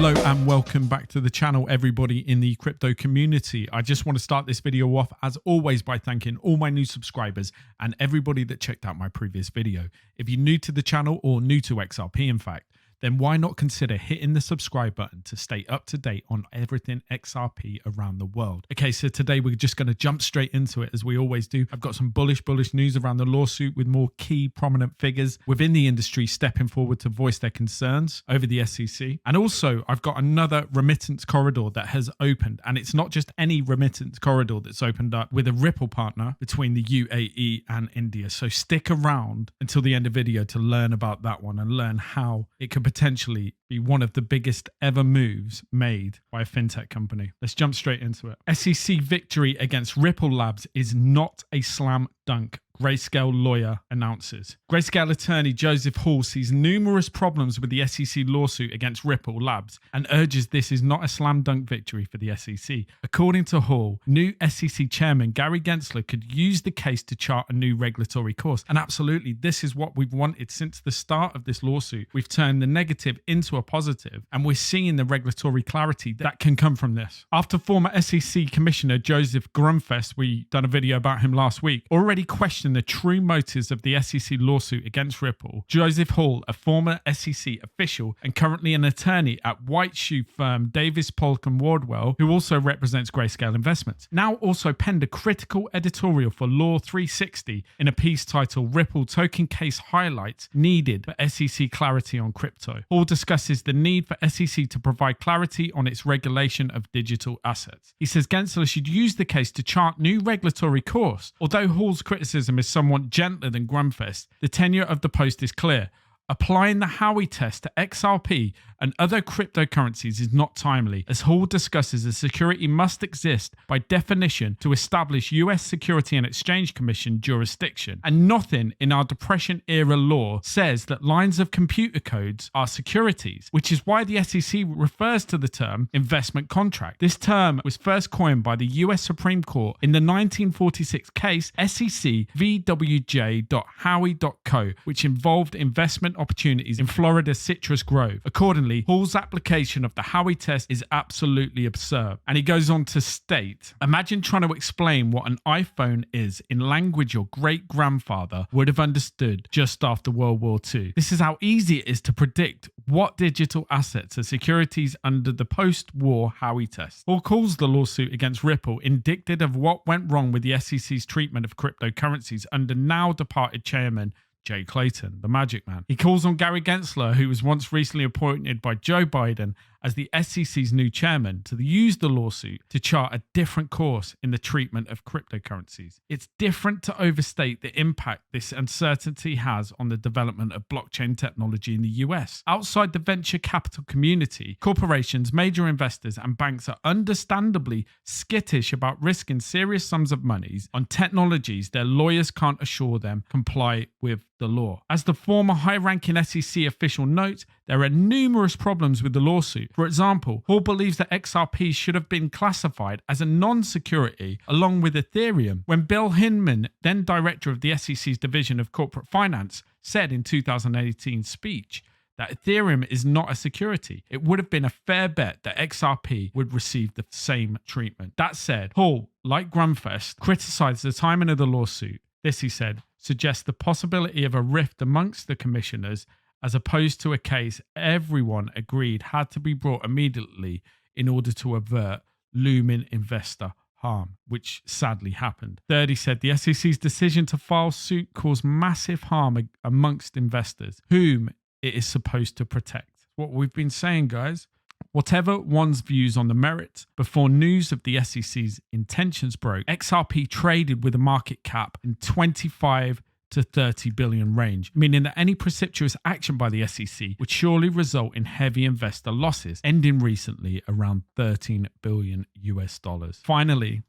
Hello and welcome back to the channel, everybody in the crypto community. I just want to start this video off as always by thanking all my new subscribers and everybody that checked out my previous video. If you're new to the channel or new to XRP in fact, then why not consider hitting the subscribe button to stay up to date on everything XRP around the world. Okay, so today we're just going to jump straight into it as we always do. I've got some bullish news around the lawsuit with more key prominent figures within the industry stepping forward to voice their concerns over the SEC. And also I've got another remittance corridor that has opened, and it's not just any remittance corridor that's opened up with a Ripple partner between the UAE and India. So stick around until the end of the video to learn about that one and learn how it could potentially be one of the biggest ever moves made by a fintech company. Let's jump straight into it. SEC victory against Ripple Labs is not a slam dunk, Grayscale lawyer announces. Grayscale attorney Joseph Hall sees numerous problems with the SEC lawsuit against Ripple Labs and urges this is not a slam dunk victory for the SEC. According to Hall, new SEC chairman Gary Gensler could use the case to chart a new regulatory course. And absolutely, this is what we've wanted since the start of this lawsuit. We've turned the negative into a positive, and we're seeing the regulatory clarity that can come from this. After former SEC Commissioner Joseph Grumfest, we done a video about him last week, already questioned the true motives of the SEC lawsuit against Ripple, Joseph Hall, a former SEC official and currently an attorney at white shoe firm Davis Polk & Wardwell, who also represents Grayscale Investments, now also penned a critical editorial for Law 360 in a piece titled Ripple Token Case Highlights Needed for SEC Clarity on Crypto. Hall discusses the need for SEC to provide clarity on its regulation of digital assets. He says Gensler should use the case to chart new regulatory course. Although Hall's criticism is somewhat gentler than Grumfest, the tenure of the post is clear. Applying the Howey test to XRP and other cryptocurrencies is not timely, as Hall discusses a security must exist by definition to establish US Security and Exchange Commission jurisdiction, and nothing in our Depression-era law says that lines of computer codes are securities, which is why the SEC refers to the term investment contract. This term was first coined by the US Supreme Court in the 1946 case SEC VWJ.Howey.co, which involved investment opportunities in Florida's Citrus Grove. Accordingly, Hall's application of the Howey test is absolutely absurd. And he goes on to state, imagine trying to explain what an iPhone is in language your great-grandfather would have understood just after World War II. This is how easy it is to predict what digital assets are securities under the post-war Howey test. Hall calls the lawsuit against Ripple indicative of what went wrong with the SEC's treatment of cryptocurrencies under now departed chairman Jay Clayton, the Magic Man. He calls on Gary Gensler, who was once recently appointed by Joe Biden as the SEC's new chairman, to use the lawsuit to chart a different course in the treatment of cryptocurrencies. It's different to overstate the impact this uncertainty has on the development of blockchain technology in the US. Outside the venture capital community, corporations, major investors, and banks are understandably skittish about risking serious sums of money on technologies their lawyers can't assure them comply with the law. As the former high-ranking SEC official notes, there are numerous problems with the lawsuit. For example, Hall believes that XRP should have been classified as a non-security along with Ethereum, when Bill Hinman, then director of the SEC's Division of Corporate Finance, said in 2018 speech that Ethereum is not a security. It would have been a fair bet that XRP would receive the same treatment. That said, Hall, like Grumfest, criticized the timing of the lawsuit. This, he said, suggests the possibility of a rift amongst the commissioners as opposed to a case everyone agreed had to be brought immediately in order to avert looming investor harm, which sadly happened. Third, he said the SEC's decision to file suit caused massive harm amongst investors, whom it is supposed to protect. What we've been saying, guys. Whatever one's views on the merits, before news of the SEC's intentions broke, XRP traded with a market cap in 25 to 30 billion range, meaning that any precipitous action by the SEC would surely result in heavy investor losses, ending recently around 13 billion US dollars. Finally,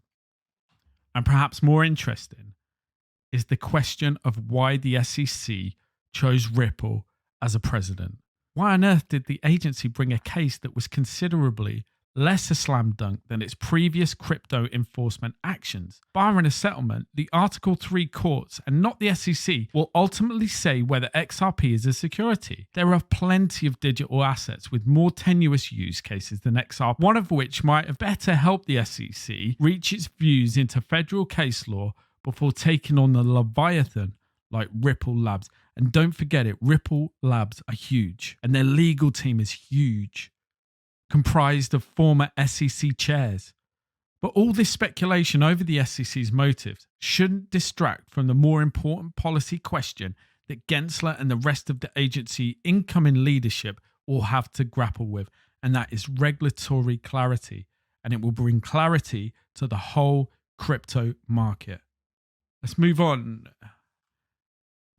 and perhaps more interesting, is the question of why the SEC chose Ripple as a precedent. Why on earth did the agency bring a case that was considerably less a slam dunk than its previous crypto enforcement actions. Barring a settlement, the Article 3 courts, and not the SEC, will ultimately say whether XRP is a security. There are plenty of digital assets with more tenuous use cases than XRP, one of which might have better helped the SEC reach its views into federal case law before taking on the Leviathan like Ripple Labs. And don't forget it, Ripple Labs are huge, and their legal team is huge, comprised of former SEC chairs. But all this speculation over the SEC's motives shouldn't distract from the more important policy question that Gensler and the rest of the agency incoming leadership will have to grapple with, and that is regulatory clarity. And it will bring clarity to the whole crypto market. Let's move on.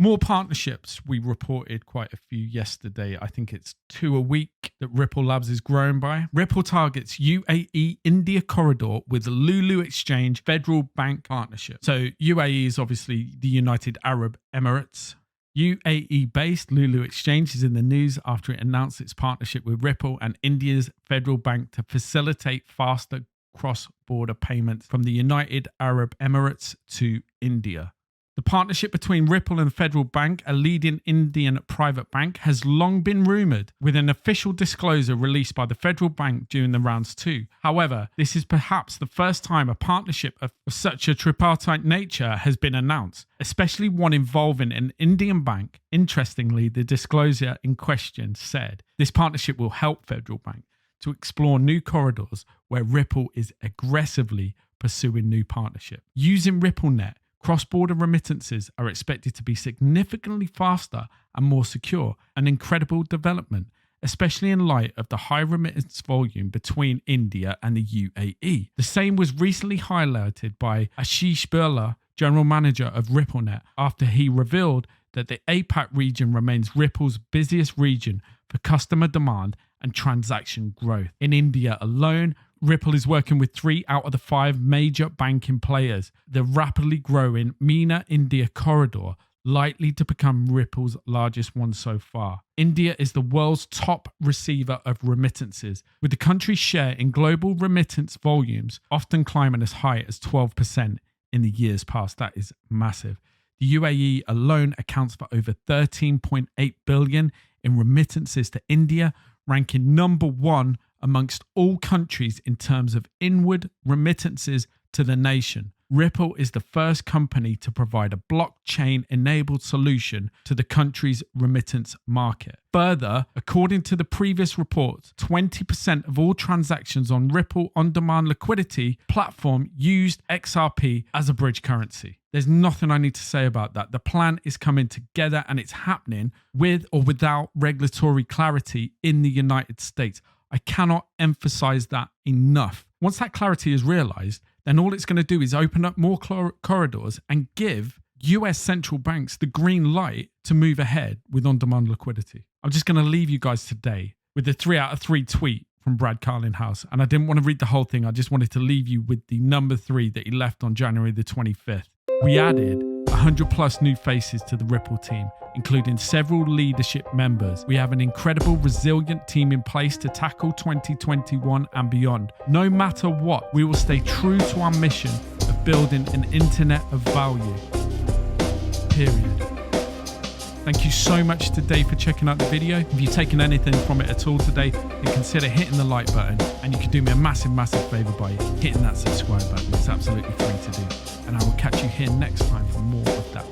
More partnerships. We reported quite a few yesterday. I think it's 2 a week that Ripple Labs is growing by. Ripple targets UAE-India corridor with LuLu Exchange Federal Bank partnership. So UAE is obviously the United Arab Emirates. UAE-based LuLu Exchange is in the news after it announced its partnership with Ripple and India's federal bank to facilitate faster cross-border payments from the United Arab Emirates to India. The partnership between Ripple and the Federal Bank, a leading Indian private bank, has long been rumoured, with an official disclosure released by the Federal Bank during the rounds 2. However, this is perhaps the first time a partnership of such a tripartite nature has been announced, especially one involving an Indian bank. Interestingly, the disclosure in question said this partnership will help Federal Bank to explore new corridors where Ripple is aggressively pursuing new partnership. Using RippleNet, cross-border remittances are expected to be significantly faster and more secure, an incredible development, especially in light of the high remittance volume between India and the UAE. The same was recently highlighted by Ashish Birla, general manager of RippleNet, after he revealed that the APAC region remains Ripple's busiest region for customer demand and transaction growth. In India alone, Ripple is working with 3 out of the 5 major banking players. The rapidly growing MENA India corridor likely to become Ripple's largest one so far. India is the world's top receiver of remittances, with the country's share in global remittance volumes often climbing as high as 12% in the years past. That is massive. The UAE alone accounts for over 13.8 billion in remittances to India, ranking number 1 amongst all countries in terms of inward remittances to the nation. Ripple is the first company to provide a blockchain-enabled solution to the country's remittance market. Further, according to the previous report, 20% of all transactions on Ripple on-demand liquidity platform used XRP as a bridge currency. There's nothing I need to say about that. The plan is coming together and it's happening with or without regulatory clarity in the United States. I cannot emphasize that enough. Once that clarity is realized, then all it's going to do is open up more corridors and give US central banks the green light to move ahead with on-demand liquidity. I'm just going to leave you guys today with the 3 out of 3 tweet from Brad Carlinghouse. And I didn't want to read the whole thing. I just wanted to leave you with the number 3 that he left on January the 25th. We added 100 plus new faces to the Ripple team, including several leadership members. We have an incredible, resilient team in place to tackle 2021 and beyond. No matter what, we will stay true to our mission of building an internet of value. Period. Thank you so much today for checking out the video. If you've taken anything from it at all today, then consider hitting the like button, and you can do me a massive favor by hitting that subscribe button. It's absolutely free to do. And I will catch you here next time for more of that